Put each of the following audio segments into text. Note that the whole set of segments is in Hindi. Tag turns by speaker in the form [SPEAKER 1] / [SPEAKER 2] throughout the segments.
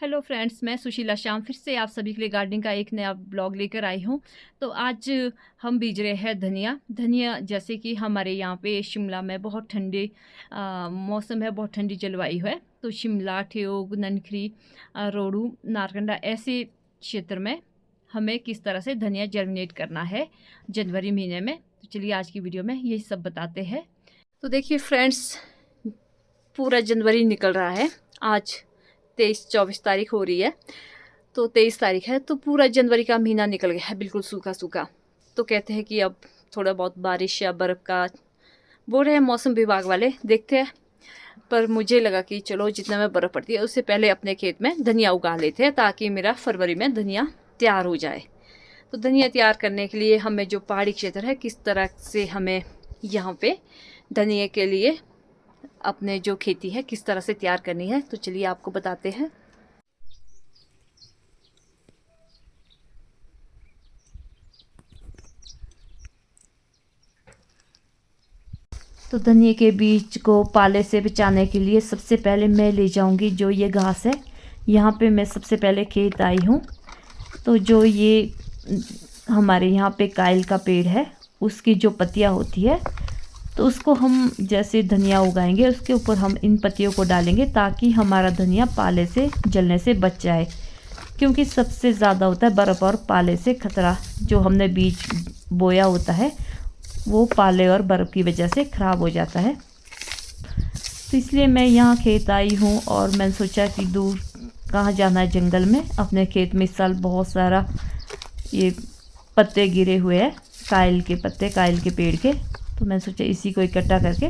[SPEAKER 1] हेलो फ्रेंड्स, मैं सुशीला श्याम फिर से आप सभी के लिए गार्डनिंग का एक नया ब्लॉग लेकर आई हूँ। तो आज हम बीज रहे हैं धनिया। धनिया जैसे कि हमारे यहाँ पे शिमला में बहुत ठंडे मौसम है, बहुत ठंडी जलवायु है। तो शिमला, ठियोग, ननखरी, रोडू, नारकंडा ऐसे क्षेत्र में हमें किस तरह से धनिया जर्मिनेट करना है जनवरी महीने में। तो चलिए आज की वीडियो में यही सब बताते हैं। तो देखिए फ्रेंड्स, पूरा जनवरी निकल रहा है। आज 23-24 तारीख हो रही है, तो 23 तारीख है, तो पूरा जनवरी का महीना निकल गया है, बिल्कुल सूखा सूखा। तो कहते हैं कि अब थोड़ा बहुत बारिश या बर्फ़ का बोल रहे हैं मौसम विभाग वाले, देखते हैं। पर मुझे लगा कि चलो जितना में बर्फ़ पड़ती है उससे पहले अपने खेत में धनिया उगा लेते हैं, ताकि मेरा फरवरी में धनिया तैयार हो जाए। तो धनिया तैयार करने के लिए हमें जो पहाड़ी क्षेत्र है, किस तरह से हमें यहाँ पे धनिया के लिए अपने जो खेती है किस तरह से तैयार करनी है, तो चलिए आपको बताते हैं। तो धनिया के बीज को पाले से बचाने के लिए सबसे पहले मैं ले जाऊंगी जो ये घास है। यहाँ पे मैं सबसे पहले खेत आई हूँ, तो जो ये हमारे यहाँ पे कायल का पेड़ है उसकी जो पत्तियाँ होती है, तो उसको हम जैसे धनिया उगाएंगे उसके ऊपर हम इन पत्तियों को डालेंगे, ताकि हमारा धनिया पाले से जलने से बच जाए। क्योंकि सबसे ज़्यादा होता है बर्फ़ और पाले से खतरा। जो हमने बीज बोया होता है वो पाले और बर्फ़ की वजह से ख़राब हो जाता है। तो इसलिए मैं यहाँ खेत आई हूँ और मैंने सोचा कि दूर कहाँ जाना है, जंगल में। अपने खेत में इस साल बहुत सारा ये पत्ते गिरे हुए हैं, कायल के पत्ते, कायल के पेड़ के। तो मैंने सोचा इसी को इकट्ठा करके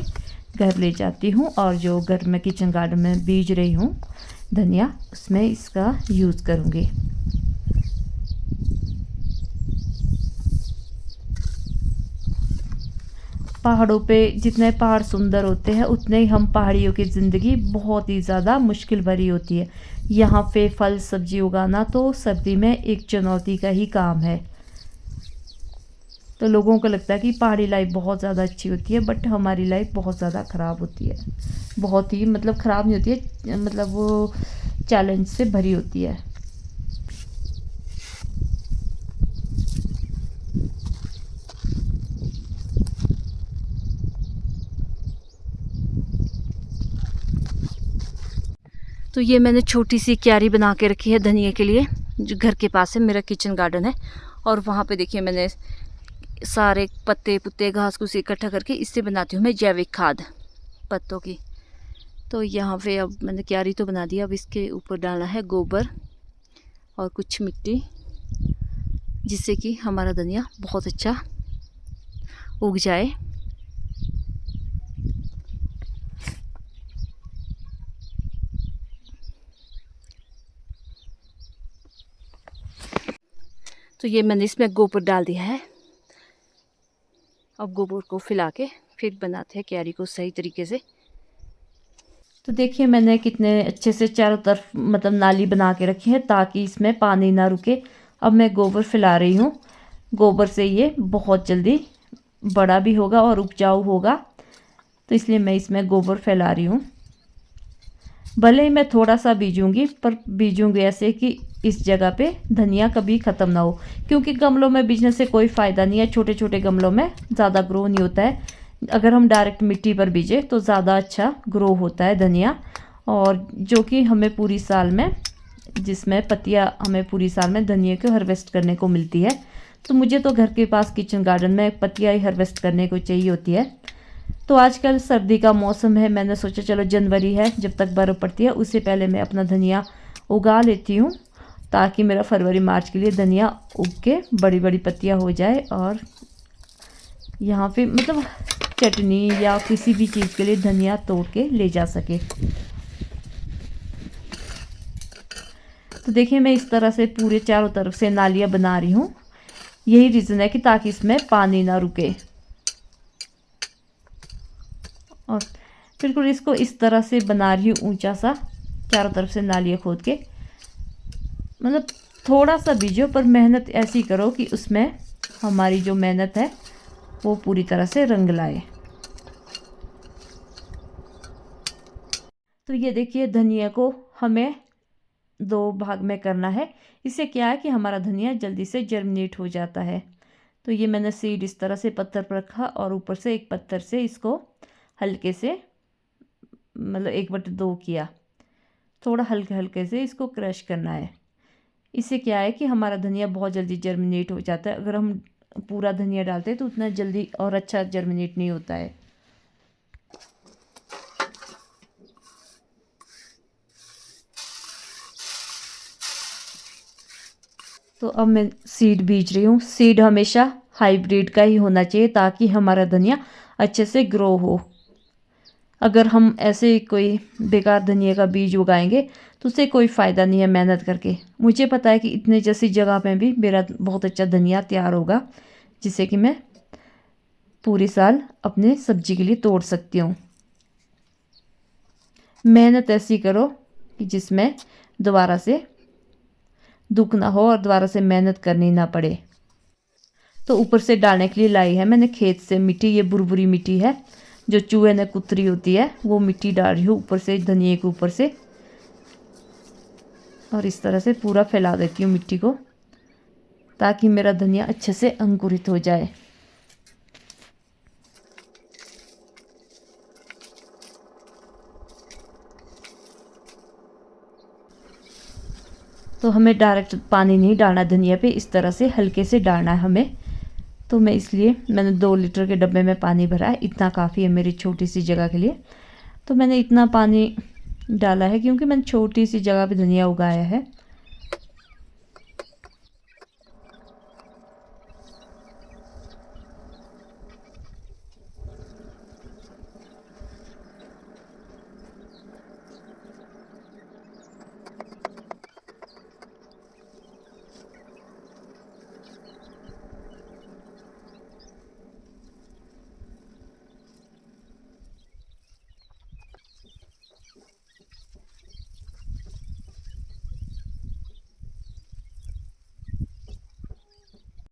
[SPEAKER 1] घर ले जाती हूँ, और जो घर में किचन गार्डन में बीज रही हूँ धनिया, उसमें इसका यूज़ करूँगी। पहाड़ों पे जितने पहाड़ सुंदर होते हैं उतने ही हम पहाड़ियों की ज़िंदगी बहुत ही ज़्यादा मुश्किल भरी होती है। यहाँ पे फल सब्जी उगाना तो सर्दी में एक चुनौती का ही काम है। तो लोगों को लगता है कि पहाड़ी लाइफ बहुत ज़्यादा अच्छी होती है, बट हमारी लाइफ बहुत ज़्यादा ख़राब होती है। बहुत ही मतलब ख़राब नहीं होती है, मतलब वो चैलेंज से भरी होती है। तो ये मैंने छोटी सी क्यारी बना के रखी है धनिया के लिए, जो घर के पास है, मेरा किचन गार्डन है। और वहाँ पे देखिए मैंने सारे पत्ते पुत्ते घास घूस इकट्ठा करके इससे बनाती हूँ मैं जैविक खाद पत्तों की। तो यहाँ पे अब मैंने क्यारी तो बना दिया, अब इसके ऊपर डालना है गोबर और कुछ मिट्टी, जिससे कि हमारा धनिया बहुत अच्छा उग जाए। तो ये मैंने इसमें गोबर डाल दिया है। अब गोबर को फैला के फिर बनाते हैं क्यारी को सही तरीके से। तो देखिए मैंने कितने अच्छे से चारों तरफ मतलब नाली बना के रखी है, ताकि इसमें पानी ना रुके। अब मैं गोबर फैला रही हूँ। गोबर से ये बहुत जल्दी बड़ा भी होगा और उपजाऊ होगा, तो इसलिए मैं इसमें गोबर फैला रही हूँ। भले ही मैं थोड़ा सा बीजूंगी, पर बीजूंगी ऐसे कि इस जगह पे धनिया कभी ख़त्म ना हो। क्योंकि गमलों में बीजने से कोई फ़ायदा नहीं है, छोटे छोटे गमलों में ज़्यादा ग्रो नहीं होता है। अगर हम डायरेक्ट मिट्टी पर बीजे तो ज़्यादा अच्छा ग्रो होता है धनिया, और जो कि हमें पूरी साल में, जिसमें पत्तियाँ हमें पूरी साल में धनिया को हार्वेस्ट करने को मिलती है। तो मुझे तो घर के पास किचन गार्डन में पत्तियाँ ही हार्वेस्ट करने को चाहिए होती है। तो आजकल सर्दी का मौसम है, मैंने सोचा चलो जनवरी है, जब तक बर्फ़ पड़ती है उससे पहले मैं अपना धनिया उगा लेती हूँ, ताकि मेरा फरवरी मार्च के लिए धनिया उग के बड़ी बड़ी पत्तियाँ हो जाए, और यहाँ पे मतलब चटनी या किसी भी चीज़ के लिए धनिया तोड़ के ले जा सके। तो देखिए मैं इस तरह से पूरे चारों तरफ से नालियाँ बना रही हूँ। यही रीज़न है कि ताकि इसमें पानी ना रुके। और बिल्कुल इसको इस तरह से बना रही हूँ ऊंचा सा, चारों तरफ से नालियाँ खोद के। मतलब थोड़ा सा बीजो, पर मेहनत ऐसी करो कि उसमें हमारी जो मेहनत है वो पूरी तरह से रंग लाए। तो ये देखिए धनिया को हमें 2 भाग में करना है। इससे क्या है कि हमारा धनिया जल्दी से जर्मिनेट हो जाता है। तो ये मैंने सीड इस तरह से पत्थर पर रखा और ऊपर से एक पत्थर से इसको हल्के से मतलब 1/2 किया। थोड़ा हल्के हल्के से इसको क्रश करना है। इससे क्या है कि हमारा धनिया बहुत जल्दी जर्मिनेट हो जाता है। अगर हम पूरा धनिया डालते हैं तो उतना जल्दी और अच्छा जर्मिनेट नहीं होता है। तो अब मैं सीड बीज रही हूँ। सीड हमेशा हाइब्रिड का ही होना चाहिए ताकि हमारा धनिया अच्छे से ग्रो हो। अगर हम ऐसे कोई बेकार धनिया का बीज उगाएंगे तो उससे कोई फ़ायदा नहीं है मेहनत करके। मुझे पता है कि इतने जैसी जगह में भी मेरा बहुत अच्छा धनिया तैयार होगा, जिससे कि मैं पूरी साल अपने सब्जी के लिए तोड़ सकती हूँ। मेहनत ऐसी करो कि जिसमें दोबारा से दुख ना हो और दोबारा से मेहनत करनी ना पड़े। तो ऊपर से डालने के लिए लाई है मैंने खेत से मिट्टी। ये बुरबुरी मिट्टी है जो चूहे ने कुतरी होती है, वो मिट्टी डाल रही हूँ ऊपर से धनिए के ऊपर से। और इस तरह से पूरा फैला देती हूँ मिट्टी को ताकि मेरा धनिया अच्छे से अंकुरित हो जाए। तो हमें डायरेक्ट पानी नहीं डालना धनिया पे, इस तरह से हल्के से डालना है हमें। तो मैं इसलिए मैंने 2 लीटर के डब्बे में पानी भरा है। इतना काफ़ी है मेरी छोटी सी जगह के लिए। तो मैंने इतना पानी डाला है क्योंकि मैंने छोटी सी जगह पे धनिया उगाया है।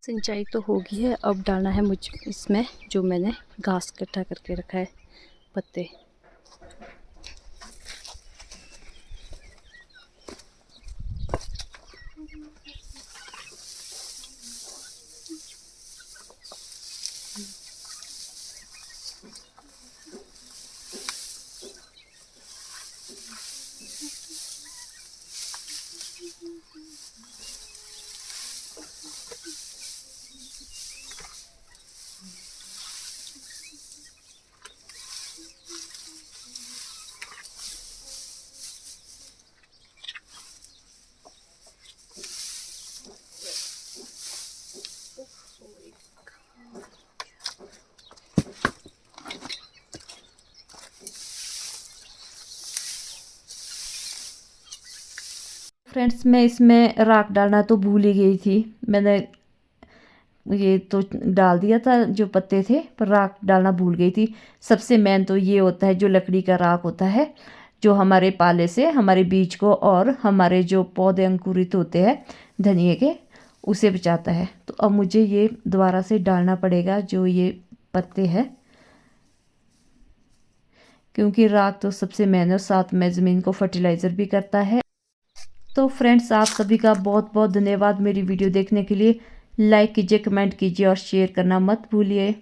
[SPEAKER 2] सिंचाई तो होगी है, अब डालना है मुझ इसमें जो मैंने घास इकट्ठा करके रखा है, पत्ते।
[SPEAKER 1] फ्रेंड्स, मैं इसमें राख डालना तो भूल ही गई थी। मैंने ये तो डाल दिया था जो पत्ते थे, पर राख डालना भूल गई थी। सबसे मेन तो ये होता है जो लकड़ी का राख होता है, जो हमारे पाले से हमारे बीज को और हमारे जो पौधे अंकुरित होते हैं धनिए के, उसे बचाता है। तो अब मुझे ये दोबारा से डालना पड़ेगा जो ये पत्ते हैं, क्योंकि राख तो सबसे मेन है, साथ में ज़मीन को फर्टिलाइज़र भी करता है। तो फ्रेंड्स, आप सभी का बहुत बहुत धन्यवाद मेरी वीडियो देखने के लिए। लाइक कीजिए, कमेंट कीजिए और शेयर करना मत भूलिए।